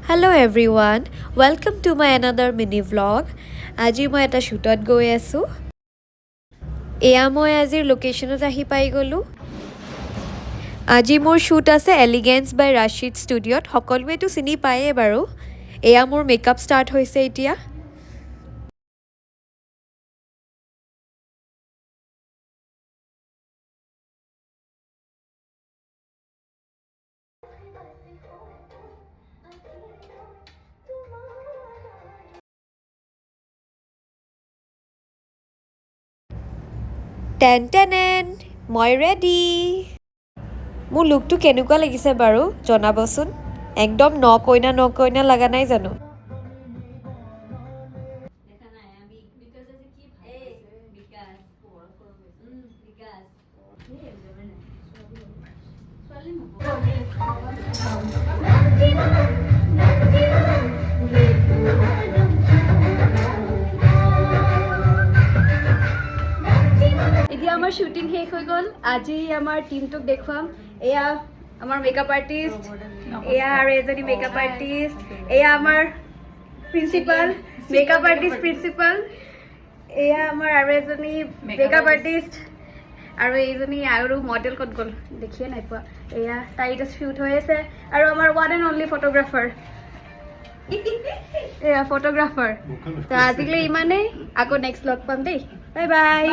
Hello everyone, welcome to my another mini vlog. আজি মই এটা শ্বুটত গৈ আছো। এয়া মই আজিৰ লোকেশ্যনত আহি পাই গলো। আজি মোৰ শ্বুট আছে এলিগেন্স বাই ৰাশিদ ষ্টুডিঅ'ত। সকলোৱেতো চিনি পায়ে বাৰু। এয়া মোৰ মেকআপ ষ্টাৰ্ট হৈছে এতিয়া। টেন টেন মই ৰেডি। মোৰ লুকটো কেনেকুৱা লাগিছে বাৰু জনাবচোন। একদম নকইনা লগা নাই জানো? এতিয়া আমাৰ শুটিং শেষ হৈ গ'ল। আজি আমাৰ টিমটোক দেখুৱাম। এয়া আমাৰ মেকআপ আৰ্টিষ্ট, এয়া আৰু এজনী মেকআপ আৰ্টিষ্ট, এয়া আমাৰ প্ৰিন্সিপাল, মেকআপ আৰ্টিষ্ট প্ৰিন্সিপাল, এয়া আমাৰ আৰু এজনী মেকআপ আৰ্টিষ্ট, আৰু এইজনী আৰু মডেল ক'ত গ'ল দেখিয়ে নাই পোৱা। এয়া তাই এতিয়া শ্বুট হৈ আছে। আৰু আমাৰ ওৱান এণ্ড অনলি ফটোগ্ৰাফাৰ, এয়া ফটোগ্ৰাফাৰ। তো আজিলৈ ইমানেই, আকৌ নেক্সট লগ পাম দেই। Bye bye.